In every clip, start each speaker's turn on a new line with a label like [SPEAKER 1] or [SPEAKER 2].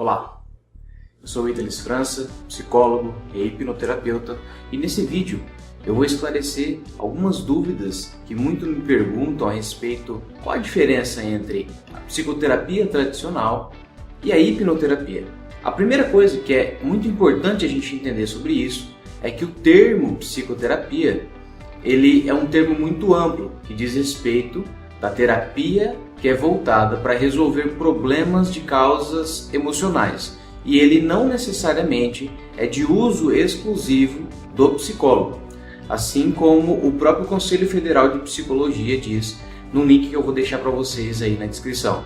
[SPEAKER 1] Olá, eu sou o Italis França, psicólogo e hipnoterapeuta, e nesse vídeo eu vou esclarecer algumas dúvidas que muito me perguntam a respeito qual a diferença entre a psicoterapia tradicional e a hipnoterapia. A primeira coisa que é muito importante a gente entender sobre isso é que o termo psicoterapia ele é um termo muito amplo que diz respeito da terapia que é voltada para resolver problemas de causas emocionais, e ele não necessariamente é de uso exclusivo do psicólogo, assim como o próprio Conselho Federal de Psicologia diz no link que eu vou deixar para vocês aí na descrição.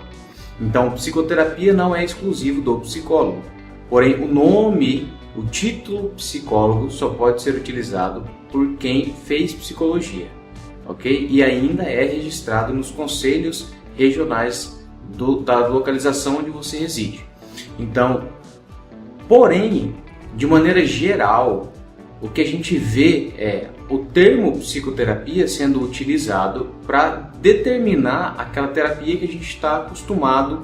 [SPEAKER 1] Então, psicoterapia não é exclusivo do psicólogo, porém o nome, o título psicólogo só pode ser utilizado por quem fez psicologia, ok? E ainda é registrado nos conselhos regionais da localização onde você reside. Então, porém, de maneira geral, o que a gente vê é o termo psicoterapia sendo utilizado para determinar aquela terapia que a gente está acostumado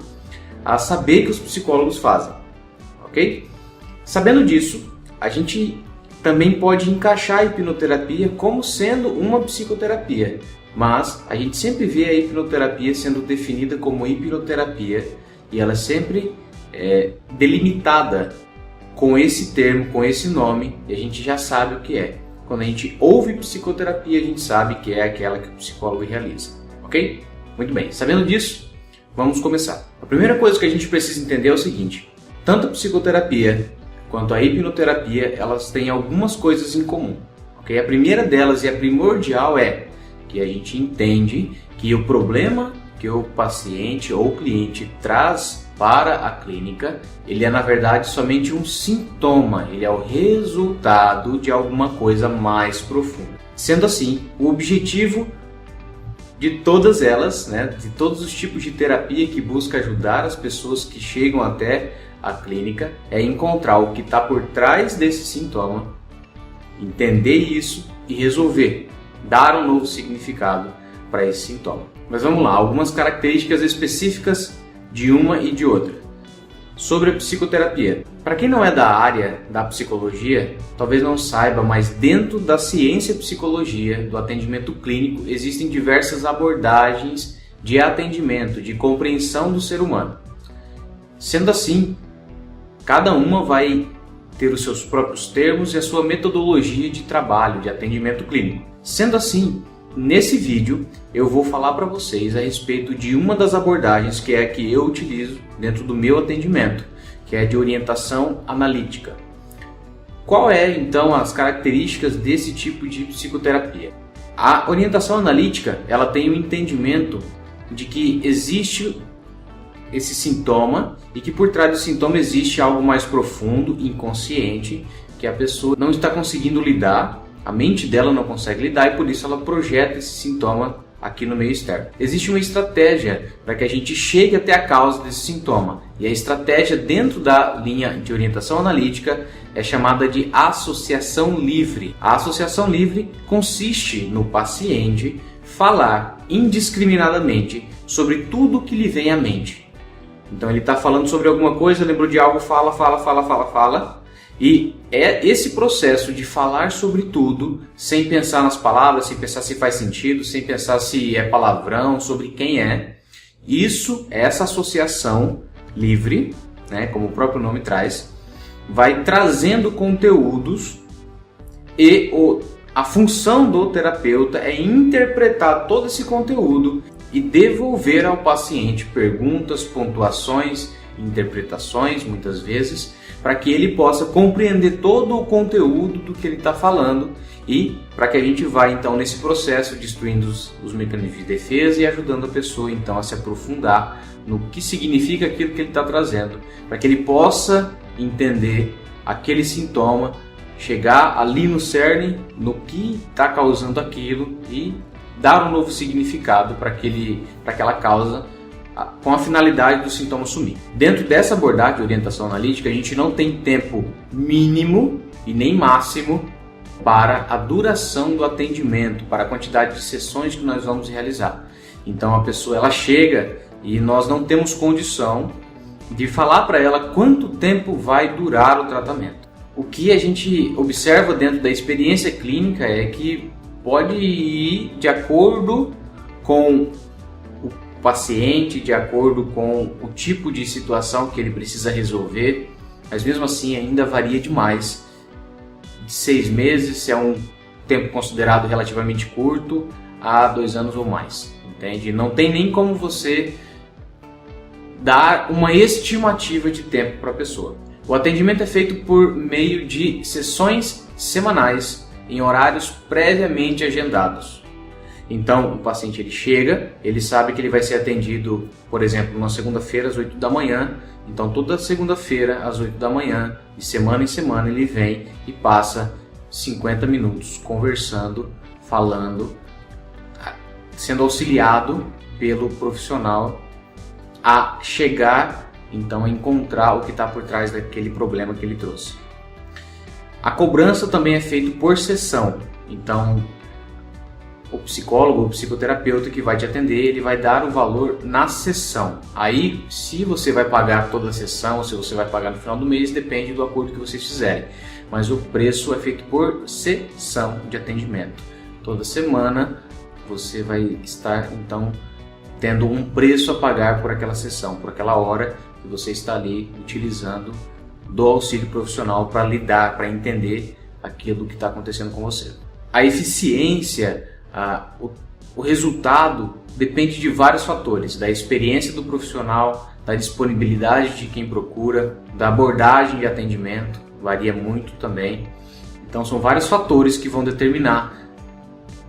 [SPEAKER 1] a saber que os psicólogos fazem, ok? Sabendo disso, a gente também pode encaixar a hipnoterapia como sendo uma psicoterapia, mas a gente sempre vê a hipnoterapia sendo definida como hipnoterapia e ela sempre é delimitada com esse termo, com esse nome, e a gente já sabe o que é. Quando a gente ouve psicoterapia, a gente sabe que é aquela que o psicólogo realiza, ok? Muito bem, sabendo disso, vamos começar. A primeira coisa que a gente precisa entender é o seguinte: tanto a psicoterapia quanto a hipnoterapia, elas têm algumas coisas em comum, ok? A primeira delas e a primordial é que a gente entende que o problema que o paciente ou o cliente traz para a clínica, ele é na verdade somente um sintoma, ele é o resultado de alguma coisa mais profunda. Sendo assim, o objetivo de todas elas, de todos os tipos de terapia que busca ajudar as pessoas que chegam até a clínica, é encontrar o que está por trás desse sintoma, entender isso e resolver, dar um novo significado para esse sintoma. Mas vamos lá, algumas características específicas de uma e de outra. Sobre a psicoterapia. Para quem não é da área da psicologia, talvez não saiba, mas dentro da ciência psicologia, do atendimento clínico, existem diversas abordagens de atendimento, de compreensão do ser humano. Sendo assim, cada uma vai ter os seus próprios termos e a sua metodologia de trabalho, de atendimento clínico. Sendo assim, nesse vídeo eu vou falar para vocês a respeito de uma das abordagens que é a que eu utilizo dentro do meu atendimento, que é de orientação analítica. Qual é então as características desse tipo de psicoterapia? A orientação analítica, ela tem o entendimento de que existe esse sintoma e que por trás do sintoma existe algo mais profundo, inconsciente, que a pessoa não está conseguindo lidar, a mente dela não consegue lidar e por isso ela projeta esse sintoma aqui no meio externo. Existe uma estratégia para que a gente chegue até a causa desse sintoma, e a estratégia dentro da linha de orientação analítica é chamada de associação livre. A associação livre consiste no paciente falar indiscriminadamente sobre tudo que lhe vem à mente. Então ele está falando sobre alguma coisa, lembrou de algo, fala. E é esse processo de falar sobre tudo, sem pensar nas palavras, sem pensar se faz sentido, sem pensar se é palavrão, sobre quem é. Isso, essa associação livre, como o próprio nome traz, vai trazendo conteúdos e a função do terapeuta é interpretar todo esse conteúdo e devolver ao paciente perguntas, pontuações, interpretações, muitas vezes, para que ele possa compreender todo o conteúdo do que ele está falando e para que a gente vá então nesse processo destruindo os mecanismos de defesa e ajudando a pessoa então a se aprofundar no que significa aquilo que ele está trazendo, para que ele possa entender aquele sintoma, chegar ali no cerne, no que está causando aquilo e dar um novo significado para aquela causa, com a finalidade do sintoma sumir. Dentro dessa abordagem de orientação analítica, a gente não tem tempo mínimo e nem máximo para a duração do atendimento, para a quantidade de sessões que nós vamos realizar. Então a pessoa ela chega e nós não temos condição de falar para ela quanto tempo vai durar o tratamento. O que a gente observa dentro da experiência clínica é que pode ir de acordo com o paciente, de acordo com o tipo de situação que ele precisa resolver, mas mesmo assim ainda varia demais. De 6 meses, se é um tempo considerado relativamente curto, a 2 anos ou mais, entende? Não tem nem como você dar uma estimativa de tempo para a pessoa. O atendimento é feito por meio de sessões semanais em horários previamente agendados. Então, o paciente ele chega, ele sabe que ele vai ser atendido, por exemplo, numa segunda-feira às 8 da manhã. Então, toda segunda-feira às 8 da manhã, de semana em semana, ele vem e passa 50 minutos conversando, falando, sendo auxiliado pelo profissional a chegar, então, a encontrar o que está por trás daquele problema que ele trouxe. A cobrança também é feita por sessão. Então, o psicólogo ou psicoterapeuta que vai te atender, ele vai dar o valor na sessão. Aí, se você vai pagar toda a sessão ou se você vai pagar no final do mês, depende do acordo que vocês fizerem. Mas o preço é feito por sessão de atendimento. Toda semana você vai estar, então, tendo um preço a pagar por aquela sessão, por aquela hora que você está ali utilizando do auxílio profissional para lidar, para entender aquilo que está acontecendo com você. A eficiência, o resultado depende de vários fatores, da experiência do profissional, da disponibilidade de quem procura, da abordagem de atendimento, varia muito também. Então são vários fatores que vão determinar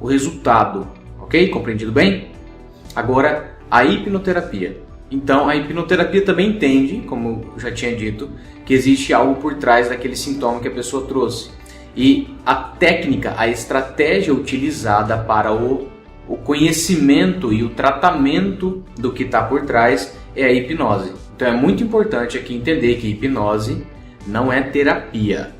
[SPEAKER 1] o resultado, ok? Compreendido bem? Agora, a hipnoterapia. Então a hipnoterapia também entende, como eu já tinha dito, que existe algo por trás daquele sintoma que a pessoa trouxe. E a técnica, a estratégia utilizada para o conhecimento e o tratamento do que está por trás é a hipnose. Então é muito importante aqui entender que hipnose não é terapia.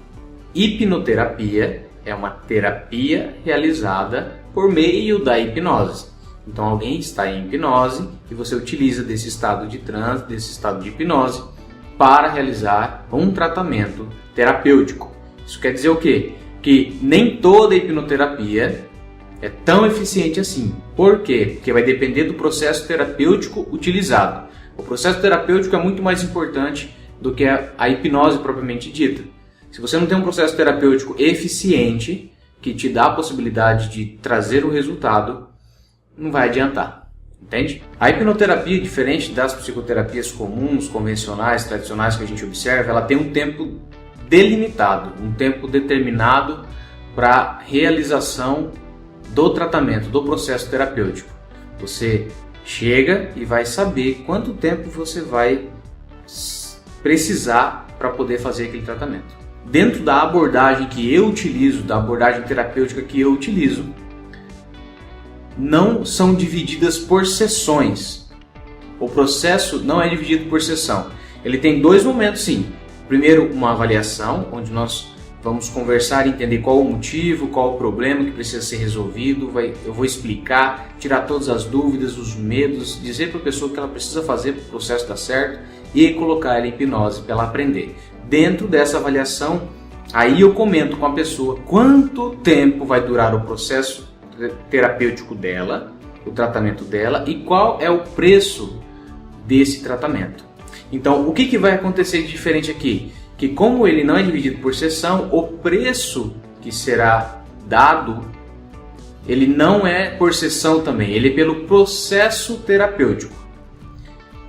[SPEAKER 1] Hipnoterapia é uma terapia realizada por meio da hipnose. Então alguém está em hipnose e você utiliza desse estado de transe, desse estado de hipnose para realizar um tratamento terapêutico. Isso quer dizer o quê? Que nem toda hipnoterapia é tão eficiente assim. Por quê? Porque vai depender do processo terapêutico utilizado. O processo terapêutico é muito mais importante do que a hipnose propriamente dita. Se você não tem um processo terapêutico eficiente, que te dá a possibilidade de trazer o resultado, não vai adiantar. Entende? A hipnoterapia, diferente das psicoterapias comuns, convencionais, tradicionais que a gente observa, ela tem um tempo delimitado, um tempo determinado para realização do tratamento, do processo terapêutico. Você chega e vai saber quanto tempo você vai precisar para poder fazer aquele tratamento. Dentro da abordagem que eu utilizo, da abordagem terapêutica que eu utilizo, não são divididas por sessões. O processo não é dividido por sessão. Ele tem 2 momentos, sim. Primeiro, uma avaliação, onde nós vamos conversar e entender qual o motivo, qual o problema que precisa ser resolvido. Eu vou explicar, tirar todas as dúvidas, os medos, dizer para a pessoa o que ela precisa fazer para o processo dar certo e colocar ela em hipnose para ela aprender. Dentro dessa avaliação, aí eu comento com a pessoa quanto tempo vai durar o processo terapêutico dela, o tratamento dela e qual é o preço desse tratamento. Então, o que vai acontecer de diferente aqui? Que como ele não é dividido por sessão, o preço que será dado, ele não é por sessão também, ele é pelo processo terapêutico.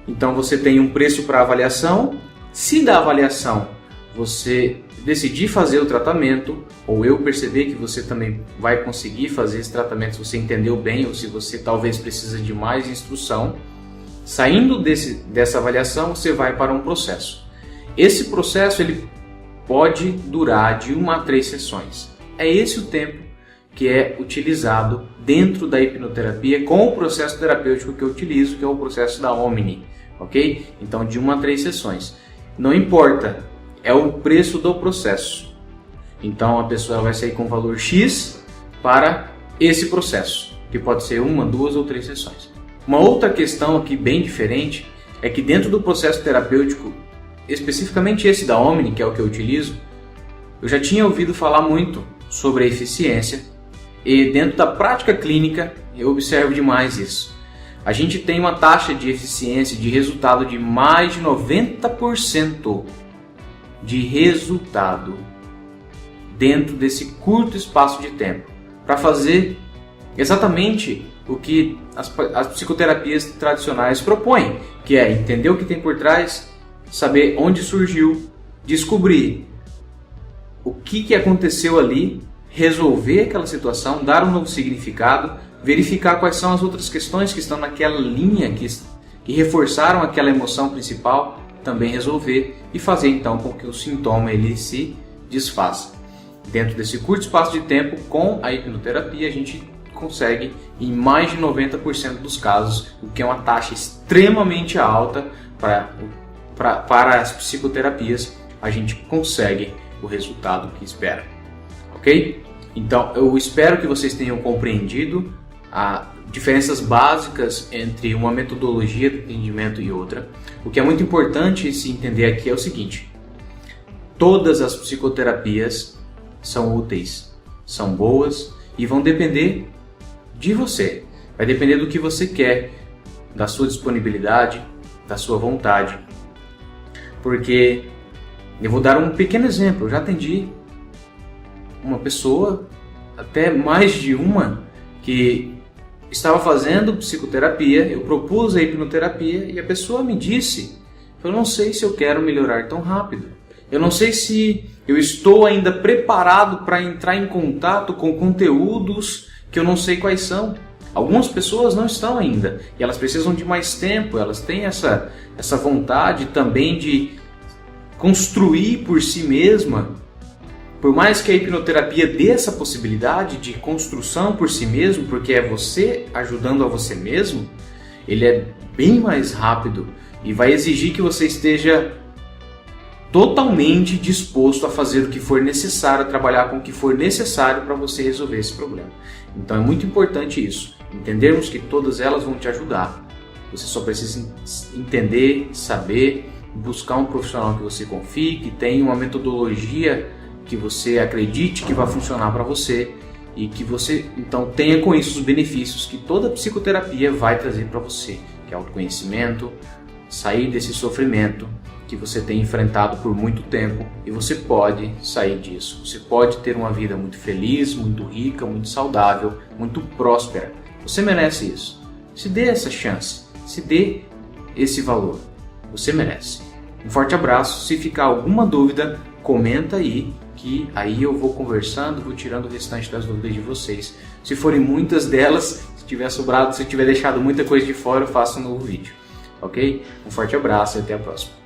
[SPEAKER 1] Então você tem um preço para avaliação. Se da avaliação você decidir fazer o tratamento, ou eu perceber que você também vai conseguir fazer esse tratamento, se você entendeu bem ou se você talvez precisa de mais instrução, saindo dessa avaliação, você vai para um processo. Esse processo ele pode durar de 1 a 3 sessões. É esse o tempo que é utilizado dentro da hipnoterapia com o processo terapêutico que eu utilizo, que é o processo da Omni, ok? Então, de 1 a 3 sessões. Não importa, é o preço do processo. Então, a pessoa vai sair com valor X para esse processo, que pode ser 1, 2 ou 3 sessões. Uma outra questão aqui bem diferente é que dentro do processo terapêutico, especificamente esse da Omni, que é o que eu utilizo, eu já tinha ouvido falar muito sobre a eficiência e dentro da prática clínica eu observo demais isso. A gente tem uma taxa de eficiência, de resultado de mais de 90% de resultado dentro desse curto espaço de tempo para fazer exatamente o que as psicoterapias tradicionais propõem, que é entender o que tem por trás, saber onde surgiu, descobrir o que aconteceu ali, resolver aquela situação, dar um novo significado, verificar quais são as outras questões que estão naquela linha que reforçaram aquela emoção principal, também resolver e fazer então com que o sintoma ele se desfaça. Dentro desse curto espaço de tempo, com a hipnoterapia, a gente consegue, em mais de 90% dos casos, o que é uma taxa extremamente alta para as psicoterapias, a gente consegue o resultado que espera. Ok? Então, eu espero que vocês tenham compreendido as diferenças básicas entre uma metodologia de atendimento e outra. O que é muito importante se entender aqui é o seguinte: todas as psicoterapias são úteis, são boas e vão depender de você. Vai depender do que você quer, da sua disponibilidade, da sua vontade. Porque eu vou dar um pequeno exemplo. Eu já atendi uma pessoa, até mais de uma, que estava fazendo psicoterapia, eu propus a hipnoterapia e a pessoa me disse: eu não sei se eu quero melhorar tão rápido. Eu não sei se eu estou ainda preparado para entrar em contato com conteúdos que eu não sei quais são. Algumas pessoas não estão ainda e elas precisam de mais tempo, elas têm essa vontade também de construir por si mesma. Por mais que a hipnoterapia dê essa possibilidade de construção por si mesmo, porque é você ajudando a você mesmo, ele é bem mais rápido e vai exigir que você esteja totalmente disposto a fazer o que for necessário, a trabalhar com o que for necessário para você resolver esse problema. Então é muito importante isso, entendermos que todas elas vão te ajudar. Você só precisa entender, saber, buscar um profissional que você confie, que tenha uma metodologia que você acredite que vai funcionar para você e que você então tenha com isso os benefícios que toda psicoterapia vai trazer para você, que é autoconhecimento, sair desse sofrimento que você tem enfrentado por muito tempo e você pode sair disso. Você pode ter uma vida muito feliz, muito rica, muito saudável, muito próspera. Você merece isso. Se dê essa chance, se dê esse valor. Você merece. Um forte abraço. Se ficar alguma dúvida, comenta aí, que aí eu vou conversando, vou tirando o restante das dúvidas de vocês. Se forem muitas delas, se tiver sobrado, se tiver deixado muita coisa de fora, eu faço um novo vídeo. Ok? Um forte abraço e até a próxima.